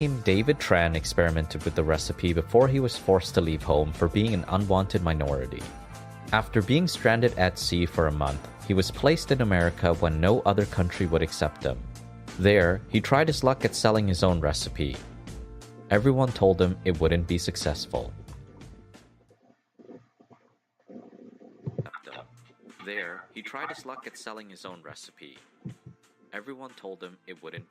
David Tran experimented with the recipe before he was forced to leave home for being an unwanted minority. After being stranded at sea for a month, he was placed in America when no other country would accept him. There, he tried his luck at selling his own recipe. Everyone told him it wouldn't be successful.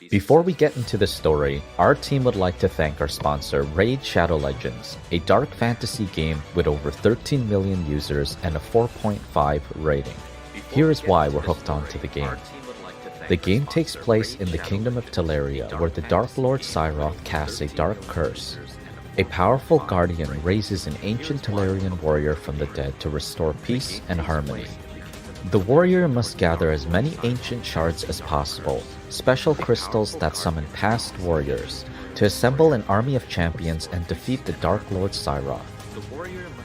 Before we get into the story, our team would like to thank our sponsor Raid Shadow Legends, a dark fantasy game with over 13 million users and a 4.5 rating. Here is why we're hooked onto the game. The game takes place in the Kingdom of Teleria, where the Dark Lord Cyroth casts a dark curse. A powerful guardian raises an ancient Telerian warrior from the dead to restore peace and harmony. The warrior must gather as many ancient shards as possible, special crystals that summon past warriors, to assemble an army of champions and defeat the Dark Lord Cyroth.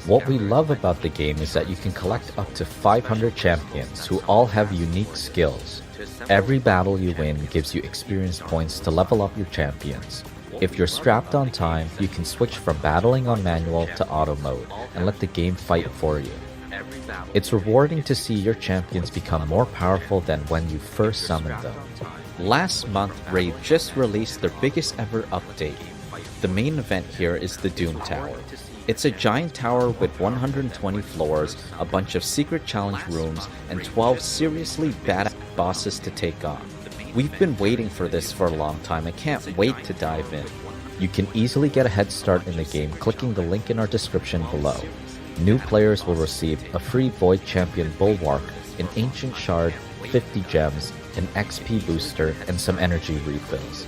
What we love about the game is that you can collect up to 500 champions who all have unique skills. Every battle you win gives you experience points to level up your champions. If you're strapped on time, you can switch from battling on manual to auto mode and let the game fight for you. It's rewarding to see your champions become more powerful than when you first summoned them. Last month, Raid just released their biggest ever update. The main event here is the Doom Tower. It's a giant tower with 120 floors, a bunch of secret challenge rooms, and 12 seriously badass bosses to take on. We've been waiting for this for a long time and can't wait to dive in. You can easily get a head start in the game clicking the link in our description below. New players will receive a free Void Champion Bulwark, an Ancient Shard, 50 gems, an XP booster, and some energy refills.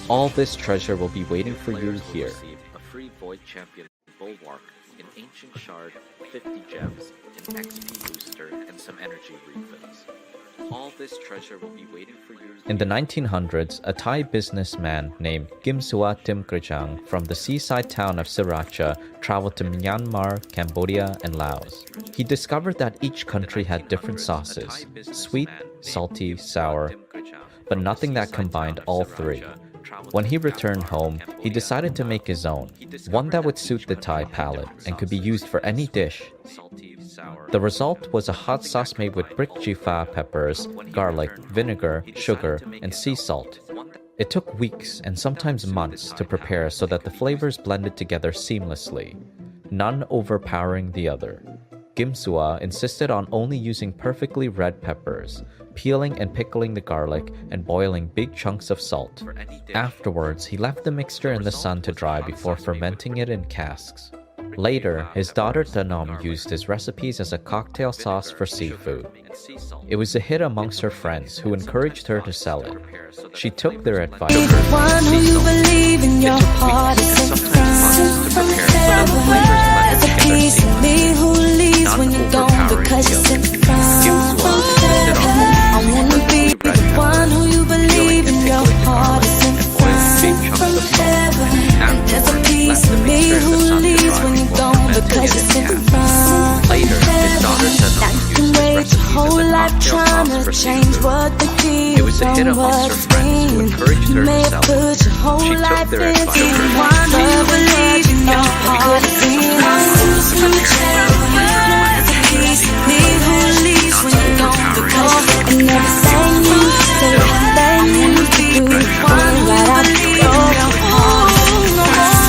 All this treasure will be waiting for you here. A free Void Champion Bulwark, an Ancient Shard, 50 gems, an XP booster, and some energy refills. All this treasure will be waiting for you. In the 1900s, a Thai businessman named Gimsua Timkrajang from the seaside town of Sriracha traveled to Myanmar, Cambodia, and Laos. He discovered that each country had different sauces, sweet, salty, sour, but nothing that combined all three. When he returned home, he decided to make his own, one that would suit the Thai palate and could be used for any dish. The result was a hot sauce made with brick jifa peppers, garlic, vinegar, sugar, and sea salt. It took weeks and sometimes months to prepare so that the flavors blended together seamlessly, none overpowering the other. Gimsua insisted on only using perfectly red peppers, peeling and pickling the garlic, and boiling big chunks of salt. Afterwards, he left the mixture in the sun to dry before fermenting it in casks. Later, his daughter Tanom used his recipes as a cocktail sauce for seafood. It was a hit amongst her friends, who encouraged her to sell it. She took their advice. Be the one who you believe in your heart is sent from heaven. There's a piece of me who leaves when you're gone because you're sent from heaven. I wanna be the one who you believe in your heart is sent from heaven. There's a piece of me who leaves when you're gone because you're sent from heaven. Now you can wait your whole life trying to change what they feel. It was a hit amongst her friends who encouraged her to sell it. She took their advice. Believe in your heart is from heaven. There's a piece of me who leaves when you're gone because I never sang you, say that you do one right out of your heart.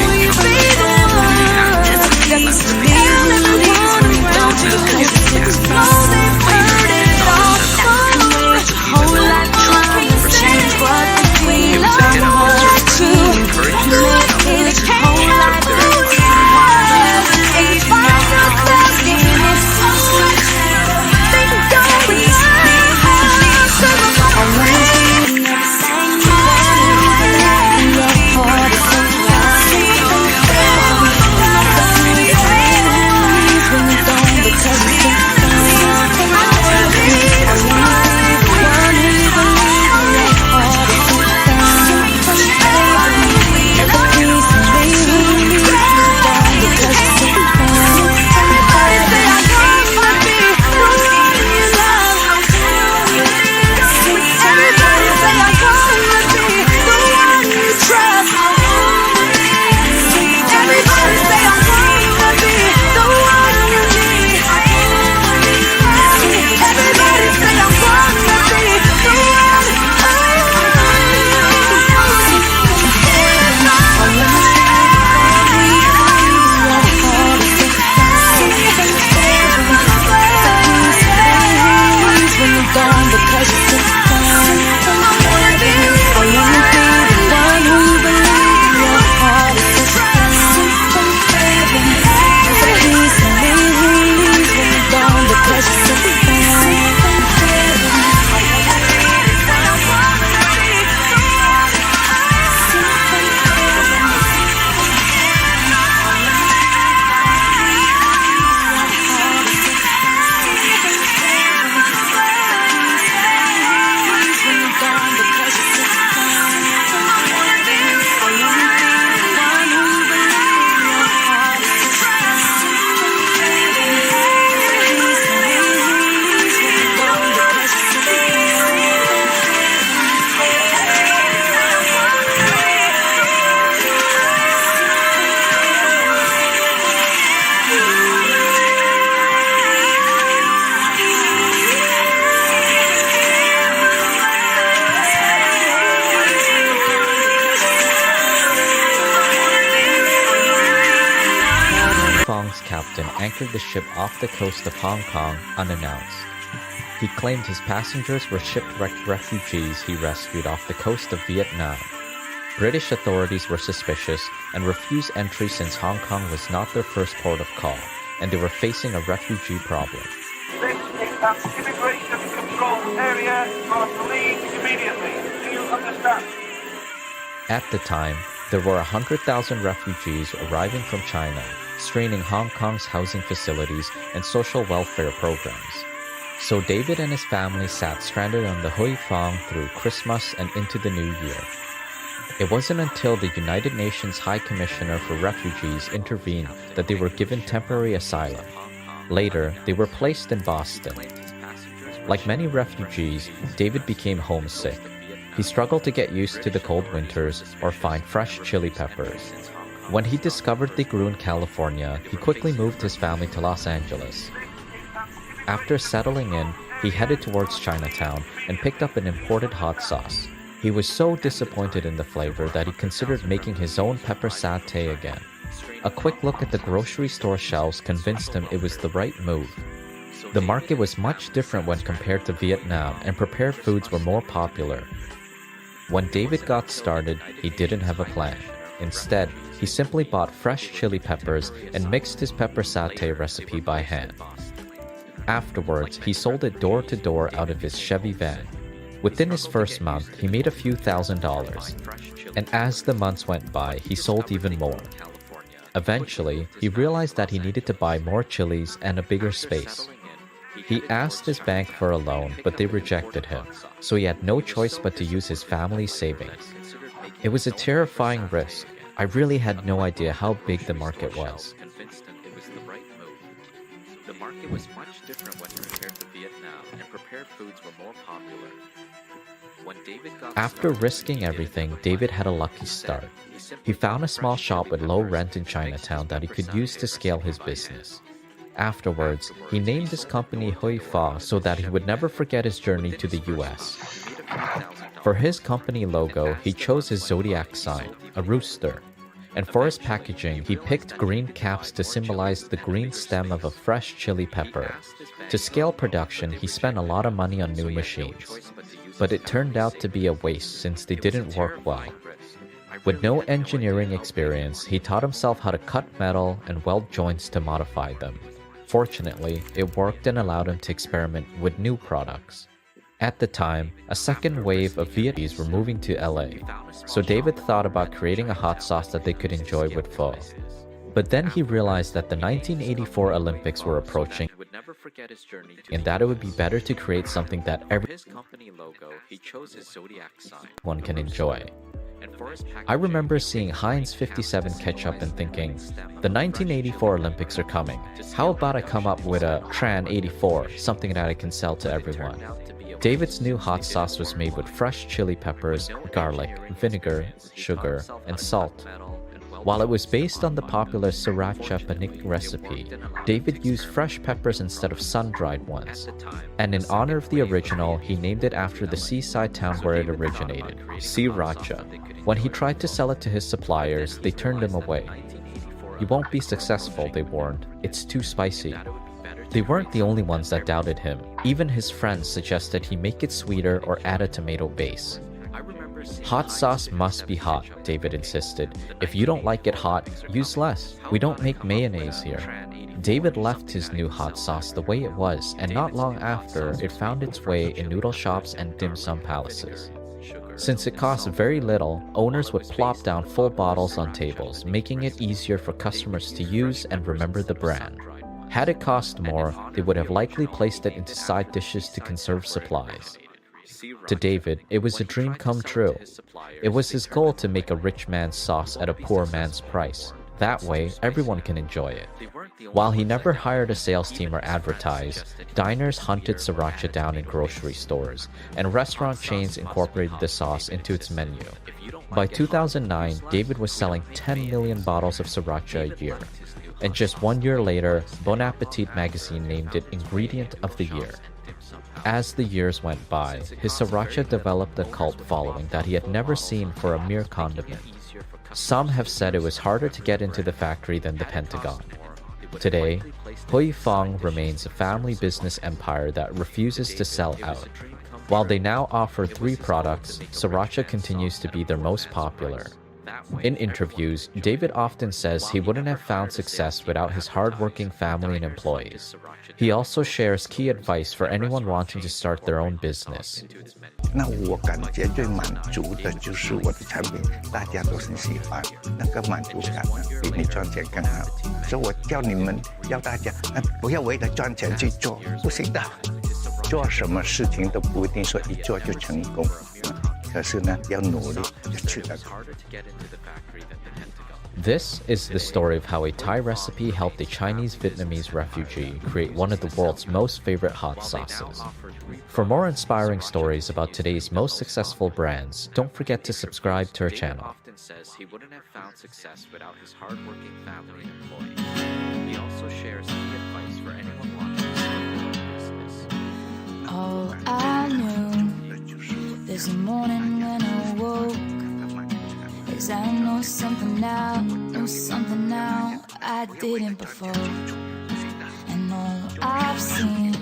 You be the one. There's a piece of me who leaves when you're gone because it's from heard it all. That can wait your whole life trying to change what they feel. What you make it your whole life. Kong's captain anchored the ship off the coast of Hong Kong unannounced. He claimed his passengers were shipwrecked refugees he rescued off the coast of Vietnam. British authorities were suspicious and refused entry since Hong Kong was not their first port of call, and they were facing a refugee problem. This is an immigration control area. You are to leave immediately. Do you understand? At the time, there were 100,000 refugees arriving from China, straining Hong Kong's housing facilities and social welfare programs. So David and his family sat stranded on the Hui Fong through Christmas and into the New Year. It wasn't until the United Nations High Commissioner for Refugees intervened that they were given temporary asylum. Later, they were placed in Boston. Like many refugees, David became homesick. He struggled to get used to the cold winters or find fresh chili peppers. When he discovered they grew in California, he quickly moved his family to Los Angeles. After settling in, he headed towards Chinatown and picked up an imported hot sauce. He was so disappointed in the flavor that he considered making his own pepper satay again. A quick look at the grocery store shelves convinced him it was the right move. The market was much different when compared to Vietnam, and prepared foods were more popular. When David got started, he didn't have a plan. Instead, he simply bought fresh chili peppers and mixed his pepper satay recipe by hand. Afterwards, he sold it door to door out of his Chevy van. Within his first month, he made a few $1,000s. And as the months went by, he sold even more. Eventually, he realized that he needed to buy more chilies and a bigger space. He asked his bank for a loan, but they rejected him, so he had no choice but to use his family's savings. It was a terrifying risk. I really had no idea how big the market was. The market was much different when compared to Vietnam, and prepared foods were more popular. After risking everything, David had a lucky start. He found a small shop with low rent in Chinatown that he could use to scale his business. Afterwards, he named his company Hui Fa so that he would never forget his journey to the US. For his company logo, he chose his zodiac sign, a rooster. And for his packaging, he picked green caps to symbolize the green stem of a fresh chili pepper. To scale production, he spent a lot of money on new machines. But it turned out to be a waste since they didn't work well. With no engineering experience, he taught himself how to cut metal and weld joints to modify them. Fortunately, it worked and allowed him to experiment with new products. At the time, a second wave of Vietnamese were moving to LA, so David thought about creating a hot sauce that they could enjoy with pho. But then he realized that the 1984 Olympics were approaching and that it would be better to create something that everyone can enjoy. I remember seeing Heinz 57 ketchup and thinking, the 1984 Olympics are coming. How about I come up with a Tran 84, something that I can sell to everyone? David's new hot sauce was made with fresh chili peppers, garlic, vinegar, sugar, and salt. While it was based on the popular sriracha panik recipe, David used fresh peppers instead of sun-dried ones. And in honor of the original, he named it after the seaside town where it originated, Sriracha. When he tried to sell it to his suppliers, they turned him away. "You won't be successful," they warned. "It's too spicy." They weren't the only ones that doubted him. Even his friends suggested he make it sweeter or add a tomato base. "Hot sauce must be hot," David insisted. "If you don't like it hot, use less. We don't make mayonnaise here." David left his new hot sauce the way it was, and not long after, it found its way in noodle shops and dim sum palaces. Since it cost very little, owners would plop down full bottles on tables, making it easier for customers to use and remember the brand. Had it cost more, they would have likely placed it into side dishes to conserve supplies. To David, it was a dream come true. It was his goal to make a rich man's sauce at a poor man's price. That way, everyone can enjoy it. While he never hired a sales team or advertised, diners hunted sriracha down in grocery stores, and restaurant chains incorporated the sauce into its menu. By 2009, David was selling 10 million bottles of sriracha a year. And just 1 year later, Bon Appetit magazine named it Ingredient of the Year. As the years went by, his sriracha developed a cult following that he had never seen for a mere condiment. Some have said it was harder to get into the factory than the Pentagon. Today, Hui Fong remains a family business empire that refuses to sell out. While they now offer 3 products, Sriracha continues to be their most popular. In interviews, David often says he wouldn't have found success without his hardworking family and employees. He also shares key advice for anyone wanting to start their own business. 那我感觉最满足的就是我的产品，大家都很喜欢，那个满足感呢，比你赚钱更好。所以我叫你们，要大家，不要为了赚钱去做，不行的。做什么事情都不一定说一做就成功，可是呢，要努力，要去得。 This is the story of how a Thai recipe helped a Chinese-Vietnamese refugee create one of the world's most favorite hot sauces. For more inspiring stories about today's most successful brands, don't forget to subscribe to our channel. Often says he wouldn't have found success without his hardworking family and employees. He also shares key advice for anyone wanting to start their own business. All I knew this morning when I woke is I know something now I didn't before. And all I've seen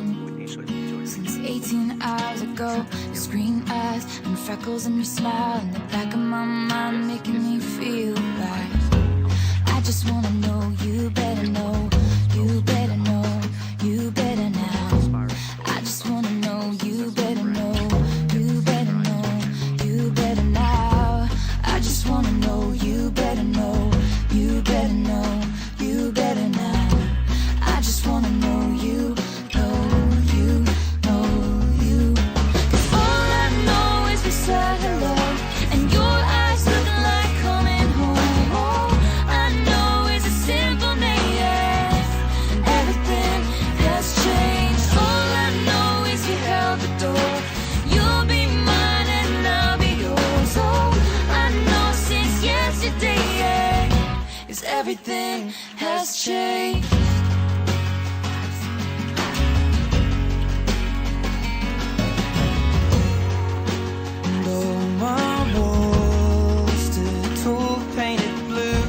since 18 hours ago is green eyes and freckles and your smile in the back of my mind making me feel right. I just wanna know you better know, you better know, you better now. I just wanna know you better know, you better know, you better now. I just wanna know you better know, you better know, you better now. I just wanna know you, know you, know you. 'Cause all I know is we said hello, and your eyes looking like coming home. All I know is a simple name, yes. Everything has changed. All I know is you held the door. You'll be mine and I'll be yours. All I know since yesterday, yeah, is everything has changed. Though my walls stood tall, painted blue,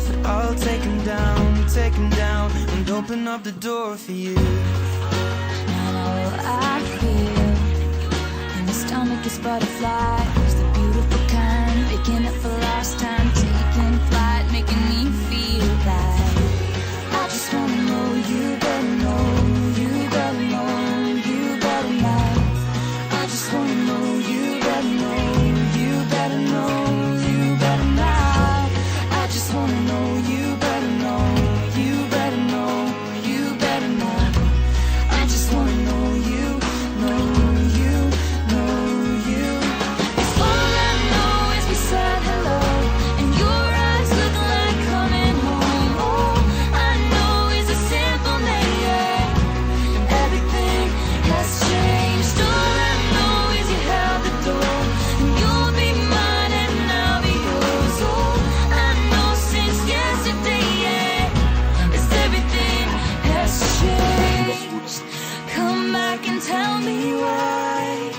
but I'll take them down, and open up the door for you. And all I feel in my stomach is butterflies, the beautiful kind, making it for last time, taking flight, making me feel right. I just wanna know you better know, you better know, you better know. I just wanna know you better know, you better know, you better know. I just wanna know you better know, you better know, you better know. I just wanna know you, know you, know you. 'Cause all I know is we said hello, and your eyes look like coming home. All I know is a simple name, yeah. Everything has changed. All I know is you held the door, and you'll be mine and I'll be yours. All I know since yesterday, yeah, is everything has changed. Come back and tell me why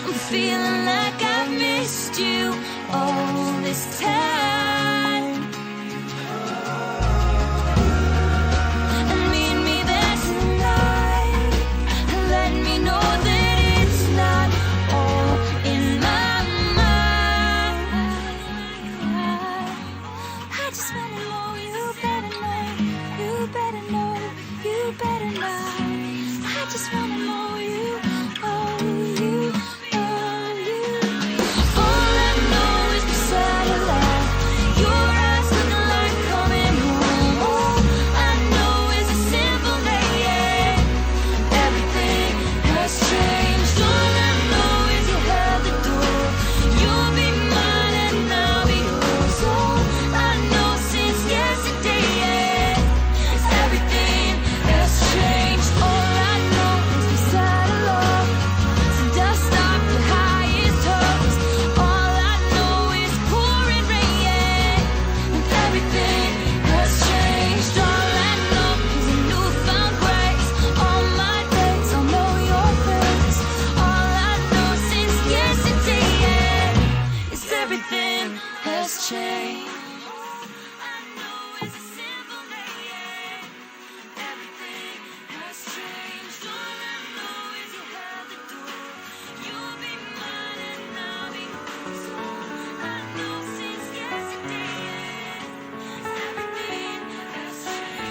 I'm feeling like I've missed you all this time. And meet me there tonight, and let me know that it's not all in my mind. I just wanna know you better know, you better know, you better know. I just wanna know you, oh you, oh you. All I know is beside a light, your eyes looking like coming home. All I know is a simple name, yeah. Everything has changed. All I know is you held the door. You'll be mine and I'll be yours. All I know since yesterday, yeah, is everything has changed. All I know is beside a love, so dust off your highest hopes. All I know is pouring rain, yeah, and everything has changed. All I know is a newfound grace. All my days I'll know your face. All I know since yesterday, yeah, is everything has changed. All I know is a simple name,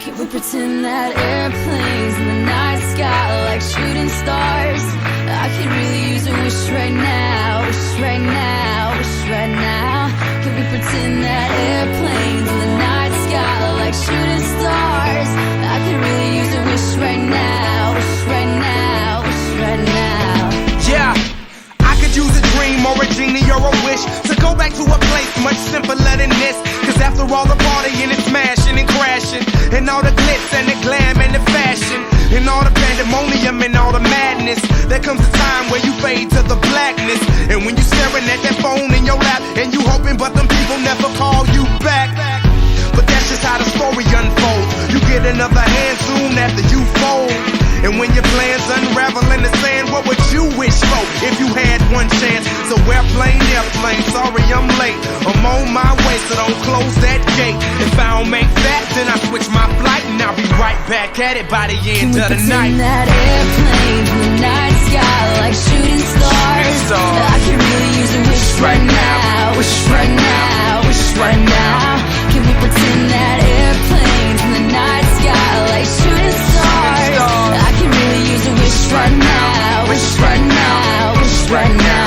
Can we pretend that airplanes in the night sky are like shooting stars? I could really use a wish right now, wish right now, wish right now. Can we pretend that airplanes in the night sky are like shooting stars? I could really use a wish right now, wish right now, wish right now. Yeah, I could use a dream or a genie or a wish to go back to a place much simpler than this. Cause after all the partying and smashing and crashing, and all the glitz and the glam and the fashion, and all the pandemonium and all the madness, there comes a time where you fade to the blackness. And when you staring at that phone in your lap, and you hoping but them people never call you back. But that's just how the story unfolds. You get another hand soon after you fold. And when your plans unravel in the sand, what would you wish for if you had one chance? So airplane, sorry I'm late. I'm on my way, so don't close that gate. If I don't make that, then I switch my flight, and I'll be right back at it by the end of the night. Can we pretend that airplanes in the night sky like shooting stars? I can really use a wish right now, wish right now, wish right now. Can we pretend that airplanes in the night sky like shooting stars? I can really use a wish right now, wish right now, wish right now.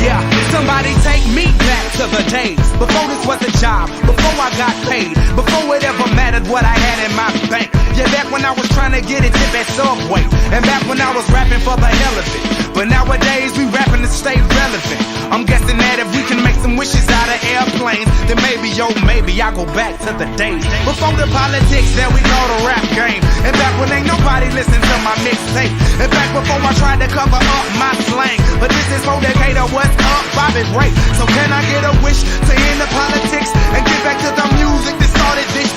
Yeah, somebody take me back to the days before this was a job, before I got paid, before it ever mattered what I had in my bank. Yeah, back when I was trying to get a tip at Subway, and back when I was rapping for the hell of it. But nowadays we rapping to stay relevant. I'm guessing that if we can make some wishes out of airplanes, then maybe, yo, maybe I'll go back to the days before the politics that we call the rap game. And back when ain't nobody listened to my mixtape. And back before I tried to cover up my slang. But this is for Decatur, what's up, Bobby Ray. So can I get a wish to end the politics and get back to the music that started this?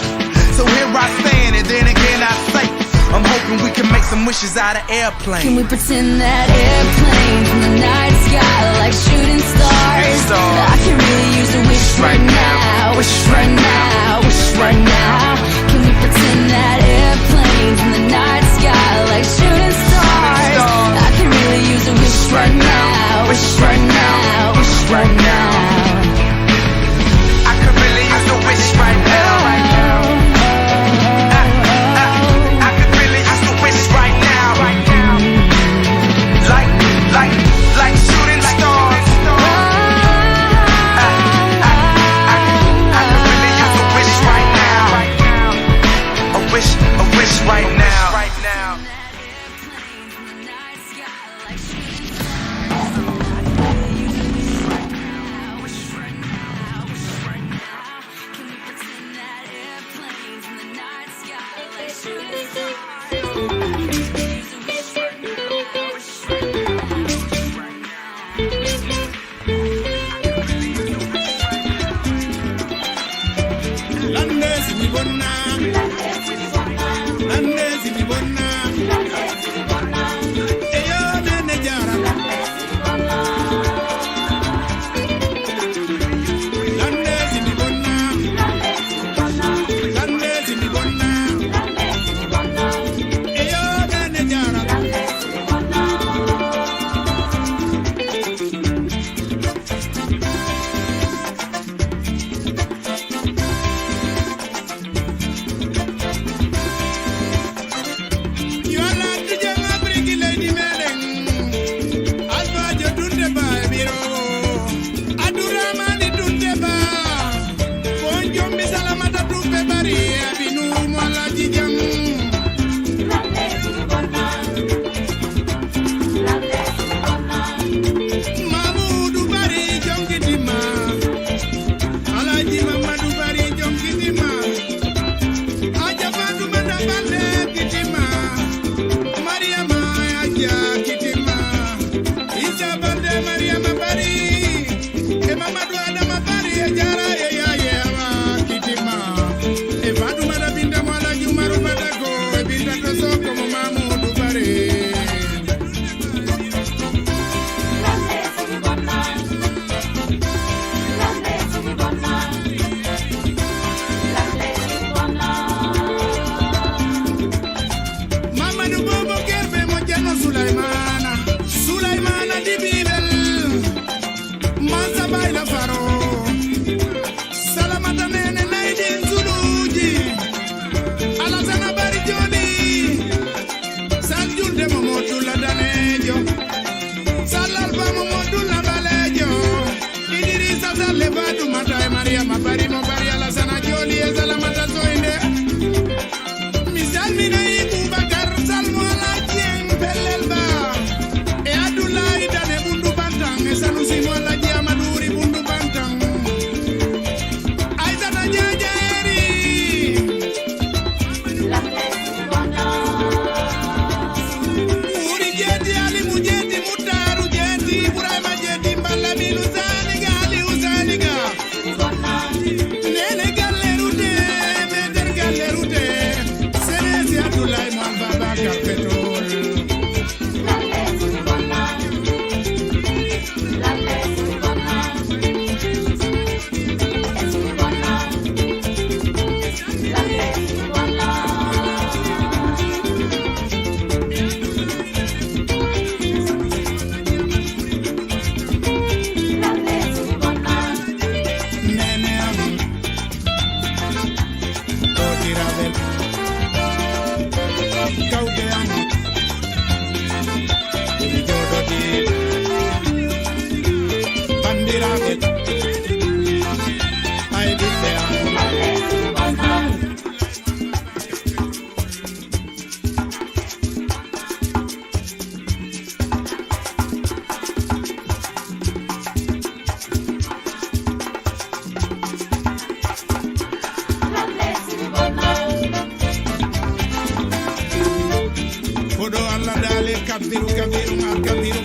So here I stand, and then again I say, I'm hoping we can make some wishes out of airplanes. Can we pretend that airplanes in the night sky like shooting stars? I can really use a wish right now, wish right now, wish right now. Can we pretend that airplanes in the night sky like shooting stars? I can really use a wish right now, wish right now, wish right now. I could really use a wish right now, right now. Like shooting stars. I could really use a wish right now. A wish right now.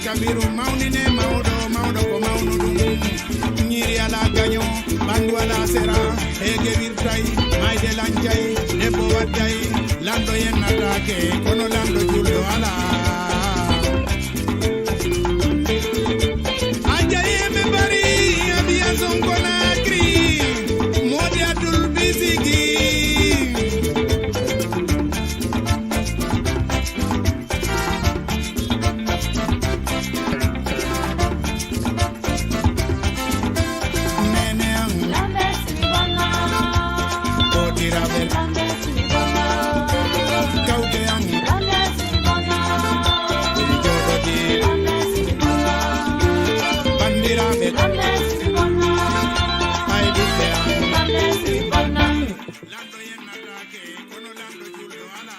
kabiru maunine maudo ko maunu dum nyiri ala ganyo bandu ala sera ege virtai maide lanjai debo wadai lando yen atake kono lando juldo ala ajaye me bari abia zongo na kri modi adul bisigi Lando yen atake kono lando juldo ala